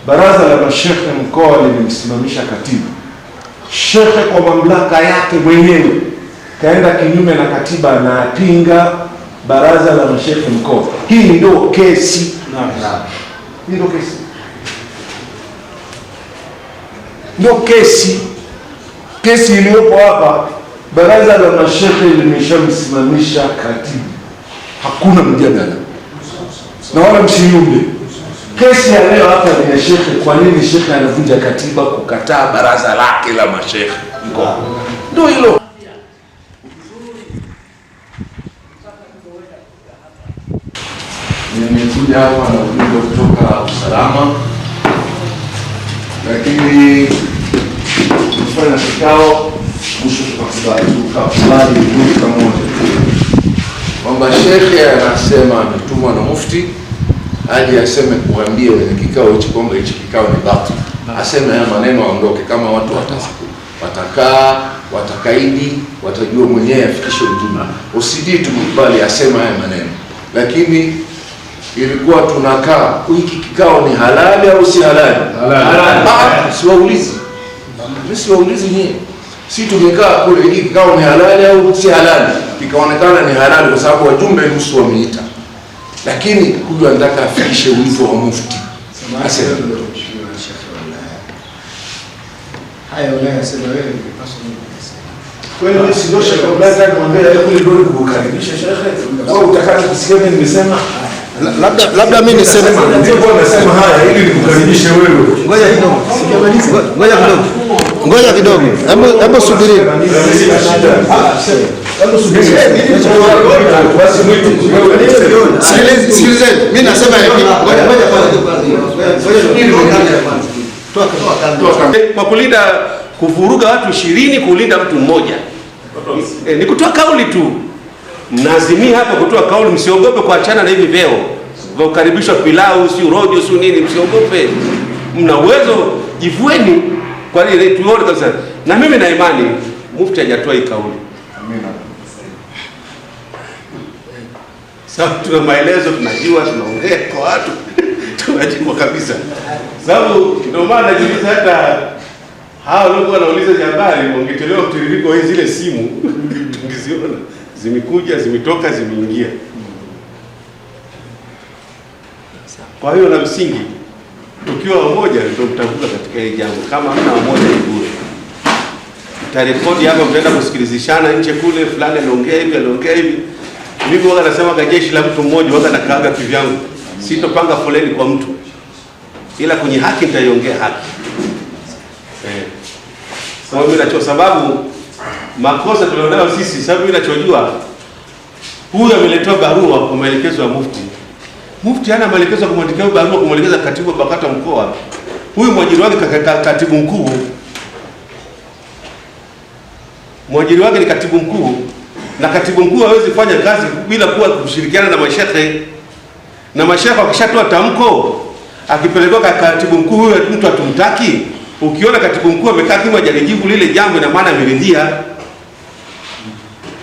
Baraza la Mashehe mkoa limemsimamisha katibu. Shehe kwa mamlaka yake mwenyewe kaenda kinyume na katiba na apinga baraza la mashehe mkoa. Hii ndio kesi. Hii ndio kesi. Ndio kesi. Kesi iliyopo hapa, baraza la mashehe limeshamsimamisha katibu. Hakuna mjadala. Na wala msiyumbe. Kesi ya leo hapa ni ya shehe. Kwa nini shehe anavunja katiba kukataa baraza lake la mashehe mkoa? Ndio hilo. Nimekuja hapa na ujumbe kutoka usalama, lakini kufanya kikao mwisho tukakubali kundi pamoja kwamba shekhe anasema ametumwa na mufti aje aseme kuambia wenye kikao hichi kwamba hichi kikao ni batili, aseme haya maneno aondoke. Kama watu watakaa watakaidi, watajua mwenyewe afikishe ujumbe. Usidi tumkubali asema haya maneno, lakini ilikuwa tunakaa hiki kikao ni halali au si halali? Halali. Siwaulizi. Mimi siwaulizi nyinyi. Si tumekaa kule hiki kikao ni halali au si halali? Ikaonekana ni halali kwa sababu wajumbe nusu wameita. Lakini huyu anataka afikishe wito wa mufti. Asema haya unayosema wewe ni paswa ni kweli ni sio shaka blaza nimwambia yeye kule ndio kukaribisha shekhe. Wewe utakata kusikia mimi nimesema labda mimi niseme ndio kwa nasema haya ili nikukaribishe wewe. Ngoja kidogo. Ngoja kidogo. Hebu subiri. Sikilizeni. Mimi nasema hivi. Kwa kulinda kuvuruga watu 20 kulinda mtu mmoja. Ni kutoa kauli tu. Mnazimia hapa kutoa kauli, msiogope kuachana na hivi vyeo. Vya kukaribishwa pilau, si rojo, si nini, msiogope. Mna uwezo, jivueni kwa ile tuone kabisa. Na mimi na imani mufti hajatoa hii kauli. Amina. Sababu tuna maelezo, tunajua, tunaongea kwa watu. Tunajua kabisa. Sababu ndio maana najiuliza hata hao walikuwa wanauliza habari wangetolewa mtiririko wa zile simu tungeziona zimekuja, zimetoka, zimeingia. Kwa hiyo na msingi tukiwa wamoja ndio mtavuka katika hili jambo. Kama hamna wamoja ni bure. Tarekodi hapa mtaenda kusikilizishana nje kule, fulani anaongea hivi, anaongea hivi. Mimi waga nasema kwa jeshi la mtu mmoja waga nakaaga kivyangu. Sitopanga foleni kwa mtu. Ila kwenye haki nitaiongea haki. Sababu makosa tulionayo sisi, sababu mimi nachojua huyu ameletewa barua kwa maelekezo ya mufti. Mufti hana maelekezo ya kumwandikia barua kumwelekeza katibu wa BAKATA mkoa. Huyu mwajiri wake katibu mkuu. Mwajiri wake ni katibu mkuu, na katibu mkuu hawezi fanya kazi bila kuwa kushirikiana na mashehe. Na mashehe wakishatoa tamko, akipelekwa kwa katibu mkuu huyo mtu atumtaki. Ukiona katibu mkuu amekaa kimya hajajibu lile jambo, ina maana ameridhia.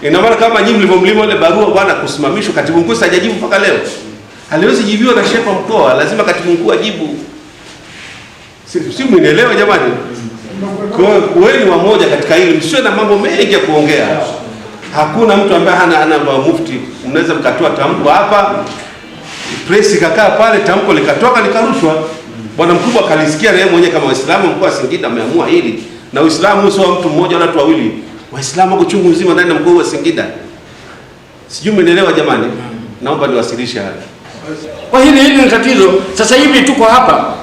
Ina maana kama nyinyi mlivyomlima ile barua bwana kusimamishwa, katibu mkuu hajajibu mpaka leo. Haliwezi jibiwa na shehe mkoa, lazima katibu mkuu ajibu. Si mnielewa jamani? Kwa hiyo kuweni wamoja katika hili, msiwe na mambo mengi ya kuongea. Hakuna mtu ambaye hana mufti. Mnaweza mkatoa tamko hapa, press kakaa pale, tamko likatoka likarushwa. Bwana mkubwa akalisikia na yeye mwenyewe kama Waislamu mkoa wa Singida ameamua hili. Na Uislamu sio mtu mmoja wala watu wawili. Waislamu wako chungu mzima ndani ya mkoa wa Singida. Sijui mnaelewa jamani? Naomba niwasilishe haya. Kwa hili ni tatizo. Sasa hivi tuko hapa,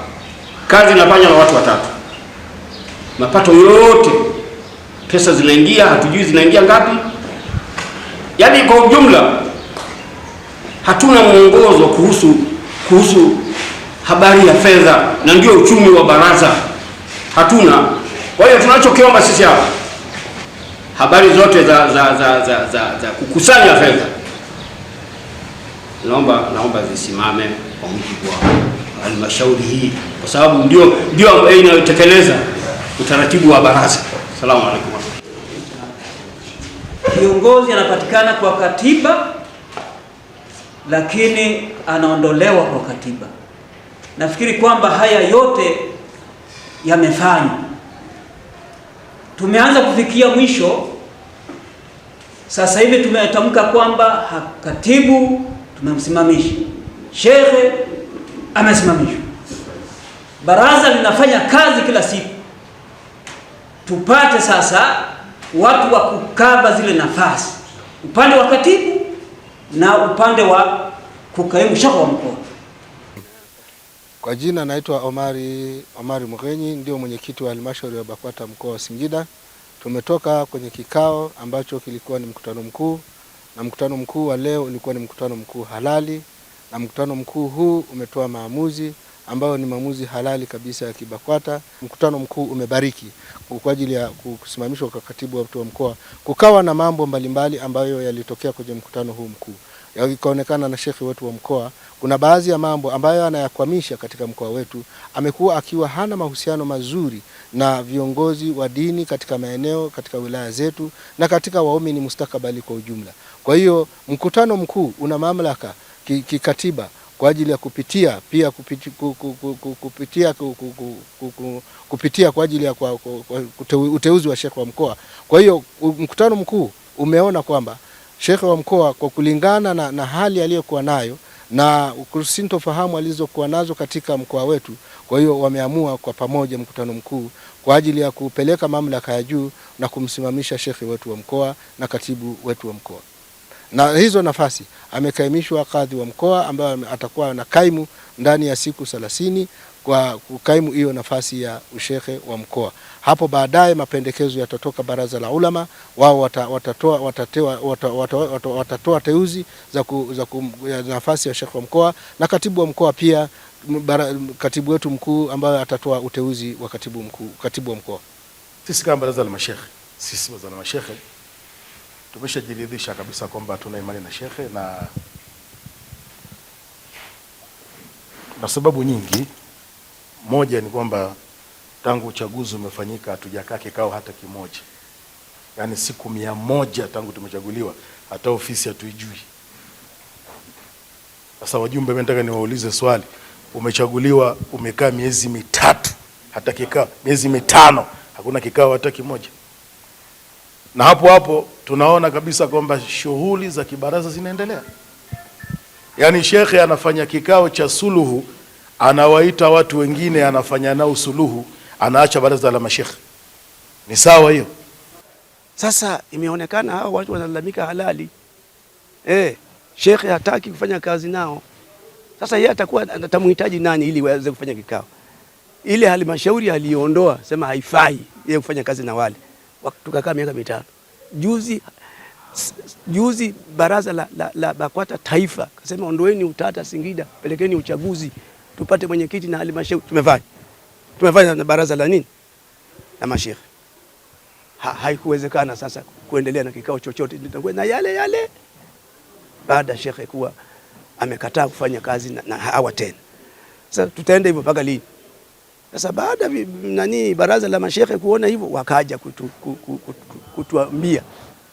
kazi inafanywa na watu watatu. Mapato yote, pesa zinaingia, hatujui zinaingia ngapi. Yaani kwa ujumla hatuna mwongozo kuhusu habari ya fedha na ndio uchumi wa baraza. Hatuna. Kwa hiyo tunachokiomba sisi hapa, habari zote za kukusanya fedha, naomba zisimame kwa mujibu wa halmashauri hii, kwa sababu ndio inayotekeleza utaratibu wa baraza. Asalamu alaykum. Kiongozi anapatikana kwa katiba, lakini anaondolewa kwa katiba. nafikiri kwamba haya yote yamefanywa. Tumeanza kufikia mwisho. Sasa hivi tumetamka kwamba katibu tumemsimamisha, shekhe amesimamishwa, baraza linafanya kazi kila siku. Tupate sasa watu wa kukava zile nafasi, upande wa katibu na upande wa kukaimu shekhe wa mkoa. Kwa jina naitwa Omari Mughenyi, ndio mwenyekiti wa halmashauri ya BAKWATA mkoa wa Singida. Tumetoka kwenye kikao ambacho kilikuwa ni mkutano mkuu, na mkutano mkuu wa leo ulikuwa ni mkutano mkuu halali, na mkutano mkuu huu umetoa maamuzi ambayo ni maamuzi halali kabisa ya kiBAKWATA. Mkutano mkuu umebariki kwa ajili ya kusimamishwa kwa katibu wetu wa mkoa. Kukawa na mambo mbalimbali ambayo yalitokea kwenye mkutano huu mkuu. Ikaonekana na shekhi wetu wa mkoa kuna baadhi ya mambo ambayo anayakwamisha katika mkoa wetu. Amekuwa akiwa hana mahusiano mazuri na viongozi wa dini katika maeneo, katika wilaya zetu na katika waumini mustakabali kwa ujumla. Kwa hiyo mkutano mkuu una mamlaka kikatiba kwa ajili ya kupitia pia kupitia kwa ajili ya uteuzi wa shekhi wa mkoa. Kwa hiyo mkutano mkuu umeona kwamba shekhe wa mkoa kwa kulingana na hali aliyokuwa nayo na sintofahamu alizokuwa nazo katika mkoa wetu, kwa hiyo wameamua kwa pamoja mkutano mkuu kwa ajili ya kupeleka mamlaka ya juu na kumsimamisha shekhe wetu wa mkoa na katibu wetu wa mkoa. Na hizo nafasi amekaimishwa kadhi wa mkoa ambaye atakuwa na kaimu ndani ya siku 30 kwa kukaimu hiyo nafasi ya ushekhe wa mkoa. Hapo baadaye mapendekezo yatatoka baraza la ulama, wao watatoa teuzi za nafasi ya shekhe wa mkoa, na katibu wa mkoa pia katibu wetu mkuu ambaye atatoa uteuzi wa katibu wa mkoa. Sisi kama baraza la mashekhe tumeshajiridhisha kabisa kwamba tuna imani na shekhe na sababu nyingi. Moja ni kwamba tangu uchaguzi umefanyika hatujakaa kikao hata kimoja. Yaani siku 100 tangu tumechaguliwa hata ofisi hatuijui. Sasa wajumbe, mimi nataka niwaulize swali. Umechaguliwa, umekaa miezi 3 hata kikao, miezi 5 hakuna kikao hata kimoja. Na hapo tunaona kabisa kwamba shughuli za kibaraza zinaendelea. Yaani shekhe anafanya kikao cha suluhu, anawaita watu wengine, anafanya nao suluhu, anaacha baraza la mashekhe. Ni sawa hiyo? Sasa imeonekana hao watu wanalalamika halali. Shekhe hataki kufanya kazi nao. Sasa yeye atamhitaji nani ili waweze kufanya kikao? Ile halmashauri aliondoa, sema haifai yeye kufanya kazi na wale. Tukakaa miaka 5. Juzi baraza la BAKWATA taifa kasema ondoeni utata Singida, pelekeni uchaguzi tupate mwenyekiti na halmashauri. Tumefanya na baraza la nini na mashekhe. Haikuwezekana sasa kuendelea na kikao chochote na yale baada shekhe kuwa amekataa kufanya kazi na hawa tena. Sasa tutaenda hivyo mpaka lini? Sasa baada baraza la mashekhe kuona hivyo, wakaja kutuambia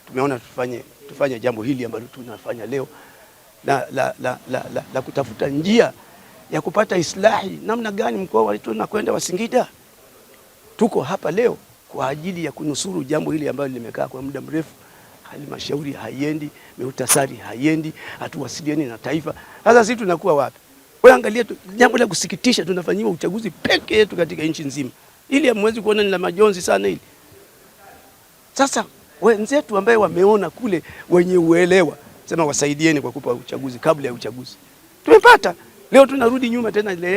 tumeona tufanye jambo hili ambalo tunafanya leo la kutafuta njia ya kupata islahi. Namna gani mkoa wetu unakwenda wa Singida? Tuko hapa leo kwa ajili ya kunusuru jambo hili ambalo limekaa kwa muda mrefu. Halmashauri haiendi, mihutasari haiendi, hatuwasiliani na taifa. Sasa sisi tunakuwa wapi? Wewe angalia jambo la kusikitisha, tunafanyiwa uchaguzi peke yetu katika nchi nzima. Ili hamwezi kuona ni la majonzi sana hili. Sasa wenzetu ambao wameona kule, wenye uelewa, sema wasaidieni kwa kupa uchaguzi kabla ya uchaguzi. Tumepata. Leo tunarudi nyuma tena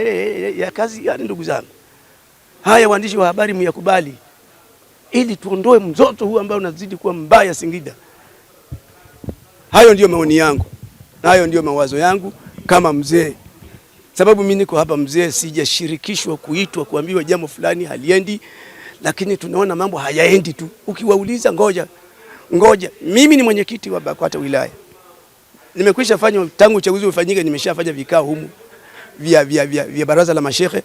ya kazi. Yani ndugu zangu, haya waandishi wa habari myakubali, ili tuondoe mzozo huu ambao unazidi kuwa mbaya Singida. Hayo ndio maoni yangu. Na hayo ndio mawazo yangu kama mzee. Sababu mimi niko hapa mzee, sijashirikishwa kuitwa kuambiwa jambo fulani haliendi, lakini tunaona mambo hayaendi tu. Ukiwauliza ngoja. Mimi ni mwenyekiti wa BAKWATA wilaya. Nimekwisha fanya tangu uchaguzi ufanyike, nimeshafanya vikao humu vya baraza la mashekhe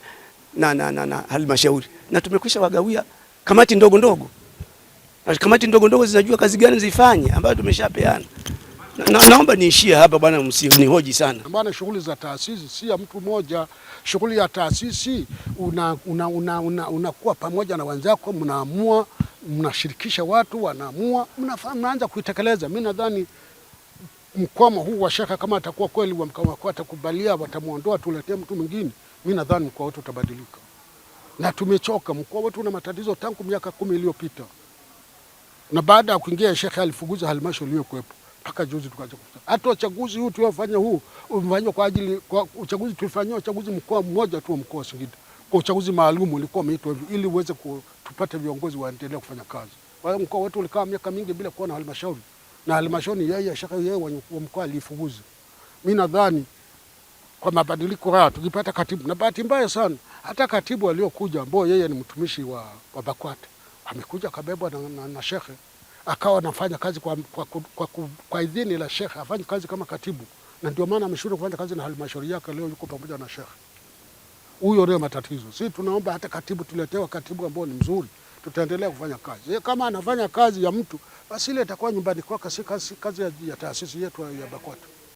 na halmashauri. Na tumekwisha wagawia kamati ndogo. Na kamati ndogo zinajua kazi gani zifanye ambayo tumeshapeana. Naomba niishie hapa bwana, msinihoji sana bwana. Shughuli za taasisi si ya mtu mmoja. Shughuli ya taasisi unakuwa pamoja na wenzako, mnaamua, mnashirikisha watu, wanaamua, mnaanza kuitekeleza. Mimi nadhani mkwamo huu wa shaka kama atakuwa kweli watakubalia, watamuondoa, tuletee mtu mwingine, mimi nadhani mkoa wetu utabadilika. Na tumechoka, mkoa wetu una matatizo tangu miaka 10 iliyopita. Na baada ya kuingia shekhe alifuguza halmashauri iliyokuwepo mpaka juzi tukaanza kufuta. Hata uchaguzi huu tuliofanya umefanywa kwa ajili kwa uchaguzi, tulifanywa uchaguzi mkoa mmoja tu, mkoa wa Singida. Kwa uchaguzi maalum ulikuwa umeitwa hivi ili uweze tupate viongozi waendelee kufanya kazi. Kwa hiyo mkoa wetu ulikaa miaka mingi bila kuwa na halmashauri. Na halmashauri yeye shaka yeye wa mkoa alifuguza. Mimi nadhani kwa mabadiliko haya tukipata katibu, na bahati mbaya sana hata katibu aliyokuja ambao yeye ni mtumishi wa BAKWATA amekuja kabebwa na shekhe, akawa anafanya kazi kwa idhini la shekhe, afanye kazi kama katibu, na ndio maana ameshindwa kufanya kazi na halmashauri yake. Leo yuko pamoja na shekhe. Huyo ndio matatizo. Sisi tunaomba hata katibu tuletewe katibu ambao ni mzuri, tutaendelea kufanya kazi. Kama anafanya kazi ya mtu, basi ile itakuwa nyumbani kwake, si kazi ya taasisi yetu ya BAKWATA.